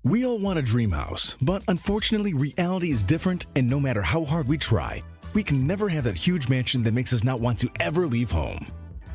We all want a dream house, but unfortunately reality is different, and no matter how hard we try, we can never have that huge mansion that makes us not want to ever leave home.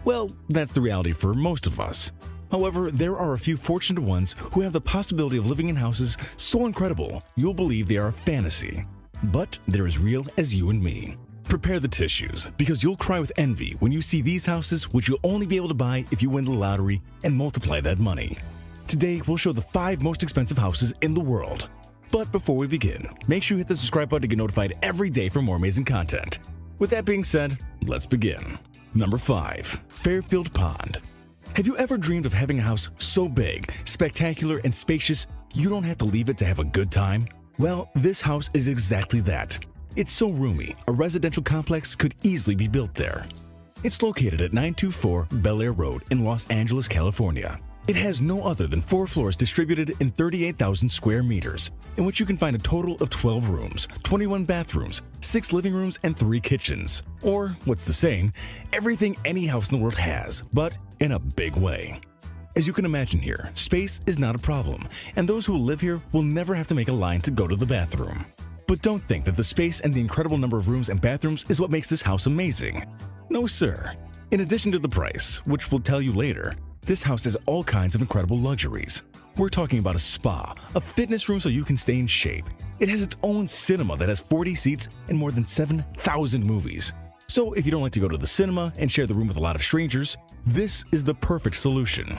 Well, that's the reality for most of us. However, there are a few fortunate ones who have the possibility of living in houses so incredible you'll believe they are a fantasy. But they're as real as you and me. Prepare the tissues, because you'll cry with envy when you see these houses, which you'll only be able to buy if you win the lottery and multiply that money. Today, we'll show the 5 most expensive houses in the world. But before we begin, make sure you hit the subscribe button to get notified every day for more amazing content. With that being said, let's begin. Number 5. Fairfield Pond. Have you ever dreamed of having a house so big, spectacular, and spacious you don't have to leave it to have a good time? Well, this house is exactly that. It's so roomy, a residential complex could easily be built there. It's located at 924 Bel Air Road in Los Angeles, California. It has no other than 4 floors distributed in 38,000 square meters, in which you can find a total of 12 rooms, 21 bathrooms, 6 living rooms, and 3 kitchens. Or, what's the saying, everything any house in the world has, but in a big way. As you can imagine here, space is not a problem, and those who live here will never have to make a line to go to the bathroom. But don't think that the space and the incredible number of rooms and bathrooms is what makes this house amazing. No, sir. In addition to the price, which we'll tell you later, this house has all kinds of incredible luxuries. We're talking about a spa, a fitness room so you can stay in shape. It has its own cinema that has 40 seats and more than 7,000 movies. So if you don't like to go to the cinema and share the room with a lot of strangers, this is the perfect solution.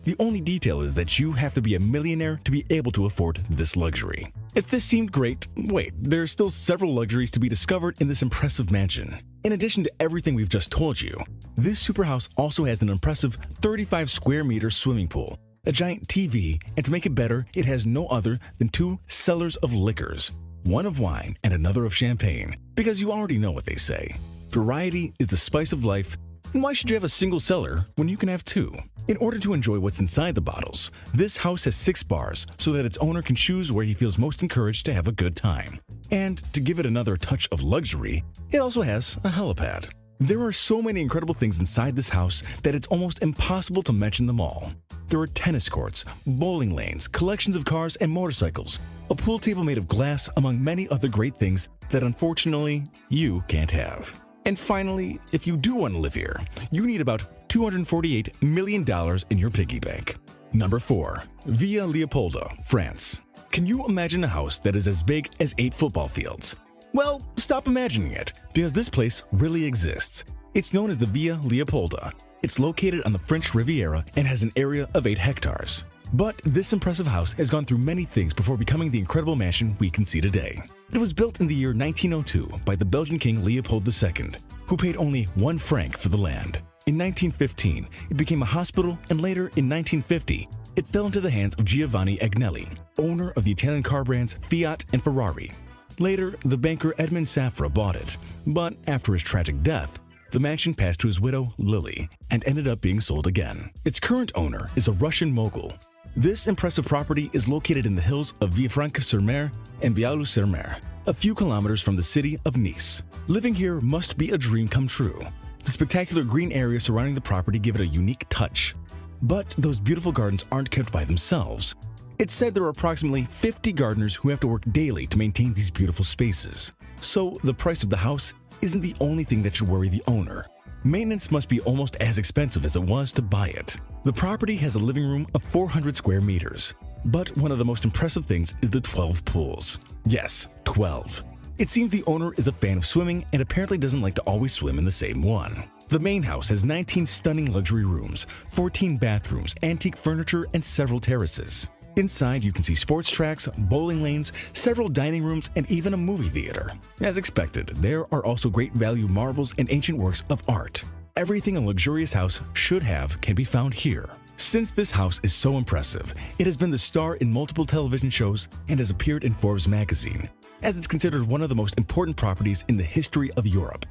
The only detail is that you have to be a millionaire to be able to afford this luxury. If this seemed great, wait, there are still several luxuries to be discovered in this impressive mansion. In addition to everything we've just told you, this superhouse also has an impressive 35 square meter swimming pool, a giant TV, and to make it better, it has no other than 2 cellars of liquors, one of wine and another of champagne, because you already know what they say. Variety is the spice of life, and why should you have a single cellar when you can have 2? In order to enjoy what's inside the bottles, this house has 6 bars so that its owner can choose where he feels most encouraged to have a good time. And to give it another touch of luxury, it also has a helipad. There are so many incredible things inside this house that it's almost impossible to mention them all. There are tennis courts, bowling lanes, collections of cars and motorcycles, a pool table made of glass, among many other great things that unfortunately you can't have. And finally, if you do want to live here, you need about $248 million in your piggy bank. Number 4. Villa Leopolda, France. Can you imagine a house that is as big as 8 football fields? Well, stop imagining it, because this place really exists. It's known as the Villa Leopolda. It's located on the French Riviera and has an area of 8 hectares. But this impressive house has gone through many things before becoming the incredible mansion we can see today. It was built in the year 1902 by the Belgian King Leopold II, who paid only 1 franc for the land. In 1915, it became a hospital, and later, in 1950, it fell into the hands of Giovanni Agnelli, owner of the Italian car brands Fiat and Ferrari. Later, the banker Edmond Safra bought it, but after his tragic death, the mansion passed to his widow, Lily, and ended up being sold again. Its current owner is a Russian mogul. This impressive property is located in the hills of Villefranche-sur-Mer and Bialou-sur-Mer, a few kilometers from the city of Nice. Living here must be a dream come true. The spectacular green areas surrounding the property give it a unique touch. But those beautiful gardens aren't kept by themselves. It's said there are approximately 50 gardeners who have to work daily to maintain these beautiful spaces. So the price of the house isn't the only thing that should worry the owner. Maintenance must be almost as expensive as it was to buy it. The property has a living room of 400 square meters. But one of the most impressive things is the 12 pools. Yes, 12. It seems the owner is a fan of swimming and apparently doesn't like to always swim in the same one. The main house has 19 stunning luxury rooms, 14 bathrooms, antique furniture, and several terraces. Inside, you can see sports tracks, bowling lanes, several dining rooms, and even a movie theater. As expected, there are also great value marbles and ancient works of art. Everything a luxurious house should have can be found here. Since this house is so impressive, it has been the star in multiple television shows and has appeared in Forbes magazine, as it's considered one of the most important properties in the history of Europe.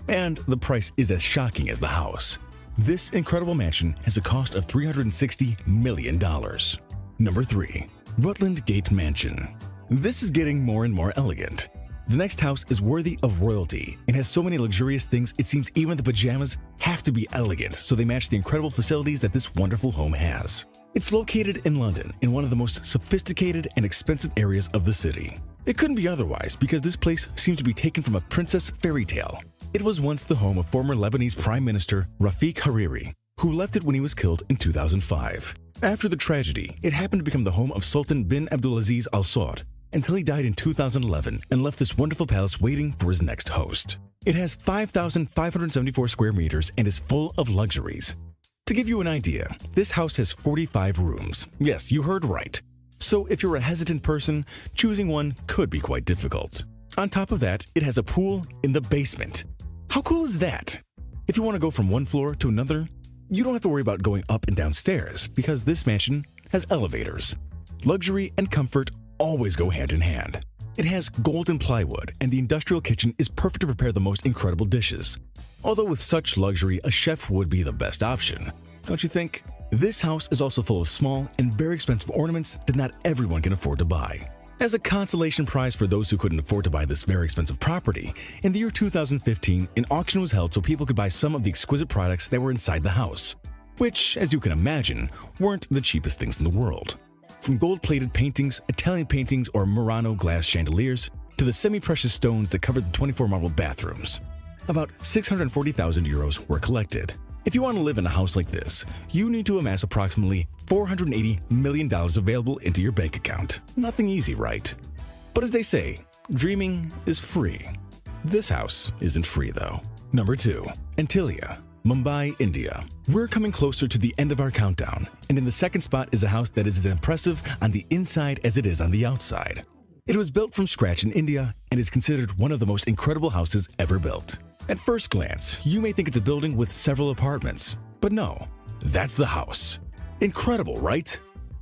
And the price is as shocking as the house. This incredible mansion has a cost of $360 million. Number 3. Rutland Gate Mansion. This is getting more and more elegant. The next house is worthy of royalty and has so many luxurious things it seems even the pajamas have to be elegant so they match the incredible facilities that this wonderful home has. It's located in London, in one of the most sophisticated and expensive areas of the city. It couldn't be otherwise because this place seems to be taken from a princess fairy tale. It was once the home of former Lebanese Prime Minister Rafik Hariri, who left it when he was killed in 2005. After the tragedy, it happened to become the home of Sultan bin Abdulaziz Al Saud until he died in 2011 and left this wonderful palace waiting for his next host. It has 5,574 square meters and is full of luxuries. To give you an idea, this house has 45 rooms. Yes, you heard right. So if you're a hesitant person, choosing one could be quite difficult. On top of that, it has a pool in the basement. How cool is that? If you want to go from one floor to another, you don't have to worry about going up and down stairs because this mansion has elevators. Luxury and comfort always go hand in hand. It has golden plywood, and the industrial kitchen is perfect to prepare the most incredible dishes. Although with such luxury, a chef would be the best option, don't you think? This house is also full of small and very expensive ornaments that not everyone can afford to buy. As a consolation prize for those who couldn't afford to buy this very expensive property, in the year 2015, an auction was held so people could buy some of the exquisite products that were inside the house, which, as you can imagine, weren't the cheapest things in the world. From gold-plated paintings, Italian paintings, or Murano glass chandeliers, to the semi-precious stones that covered the 24 marble bathrooms. About 640,000 euros were collected. If you want to live in a house like this, you need to amass approximately $480 million available into your bank account. Nothing easy, right? But as they say, dreaming is free. This house isn't free, though. Number 2. Antilia, Mumbai, India. We're coming closer to the end of our countdown, and in the second spot is a house that is as impressive on the inside as it is on the outside. It was built from scratch in India and is considered one of the most incredible houses ever built. At first glance, you may think it's a building with several apartments, but no, that's the house. Incredible, right?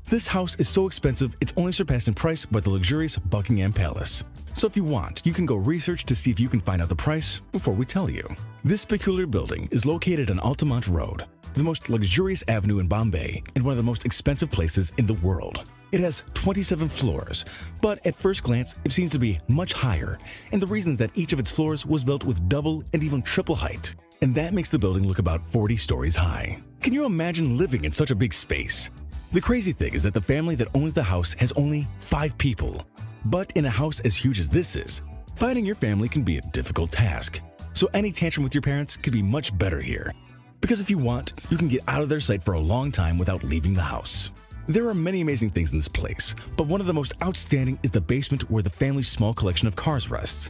This house is so expensive it's only surpassed in price by the luxurious Buckingham Palace. So if you want, you can go research to see if you can find out the price before we tell you. This peculiar building is located on Altamont Road, the most luxurious avenue in Bombay and one of the most expensive places in the world. It has 27 floors, but at first glance, it seems to be much higher, and the reason is that each of its floors was built with double and even triple height, and that makes the building look about 40 stories high. Can you imagine living in such a big space? The crazy thing is that the family that owns the house has only 5 people. But in a house as huge as this is, finding your family can be a difficult task. So any tantrum with your parents could be much better here. Because if you want, you can get out of their sight for a long time without leaving the house. There are many amazing things in this place, but one of the most outstanding is the basement where the family's small collection of cars rests.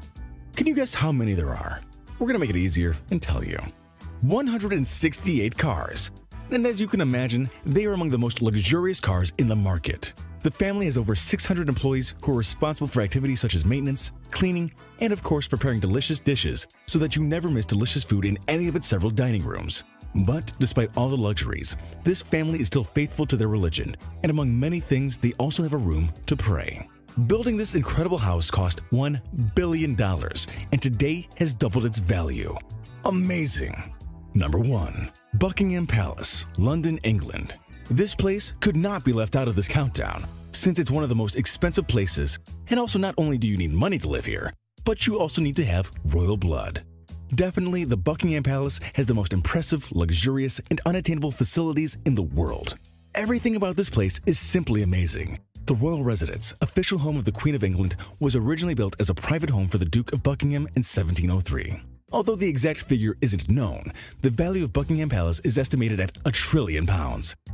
Can you guess how many there are? We're gonna make it easier and tell you. 168 cars. And as you can imagine, they are among the most luxurious cars in the market. The family has over 600 employees who are responsible for activities such as maintenance, cleaning, and of course preparing delicious dishes so that you never miss delicious food in any of its several dining rooms. But despite all the luxuries, this family is still faithful to their religion, and among many things, they also have a room to pray. Building this incredible house cost $1 billion, and today has doubled its value. Amazing! Number 1. Buckingham Palace, London, England. This place could not be left out of this countdown, since it's one of the most expensive places, and also not only do you need money to live here, but you also need to have royal blood. Definitely, the Buckingham Palace has the most impressive, luxurious, and unattainable facilities in the world. Everything about this place is simply amazing. The royal residence, official home of the Queen of England, was originally built as a private home for the Duke of Buckingham in 1703. Although the exact figure isn't known, the value of Buckingham Palace is estimated at £1 trillion.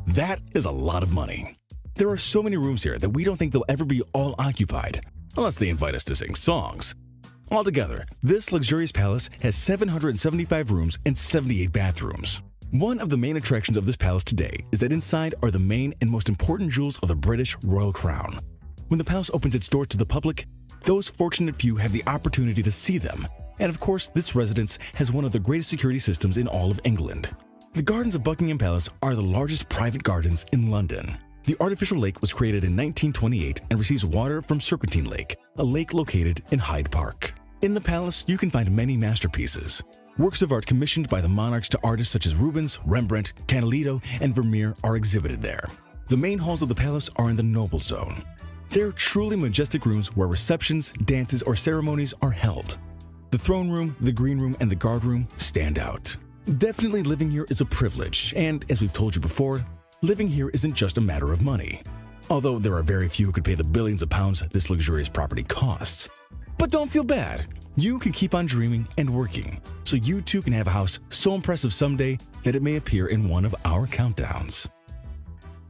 That is a lot of money. There are so many rooms here that we don't think they'll ever be all occupied, unless they invite us to sing songs. Altogether, this luxurious palace has 775 rooms and 78 bathrooms. One of the main attractions of this palace today is that inside are the main and most important jewels of the British royal crown. When the palace opens its doors to the public, those fortunate few have the opportunity to see them. And of course, this residence has one of the greatest security systems in all of England. The gardens of Buckingham Palace are the largest private gardens in London. The artificial lake was created in 1928 and receives water from Serpentine Lake, a lake located in Hyde Park. In the palace, you can find many masterpieces. Works of art commissioned by the monarchs to artists such as Rubens, Rembrandt, Candilejo, and Vermeer are exhibited there. The main halls of the palace are in the noble zone. They're truly majestic rooms where receptions, dances, or ceremonies are held. The throne room, the green room, and the guard room stand out. Definitely living here is a privilege, and as we've told you before, living here isn't just a matter of money. Although there are very few who could pay the billions of pounds this luxurious property costs. But don't feel bad. You can keep on dreaming and working, so you too can have a house so impressive someday that it may appear in one of our countdowns.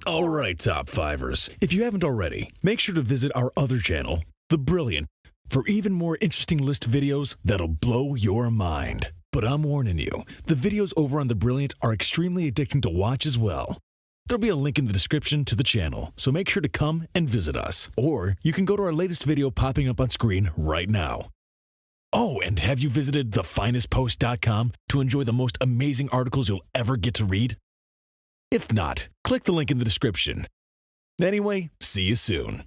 Alright, Top Fivers, if you haven't already, make sure to visit our other channel, The Brilliant, for even more interesting list videos that'll blow your mind. But I'm warning you, the videos over on The Brilliant are extremely addicting to watch as well. There'll be a link in the description to the channel, so make sure to come and visit us. Or you can go to our latest video popping up on screen right now. Oh, and have you visited thefinestpost.com to enjoy the most amazing articles you'll ever get to read? If not, click the link in the description. Anyway, see you soon.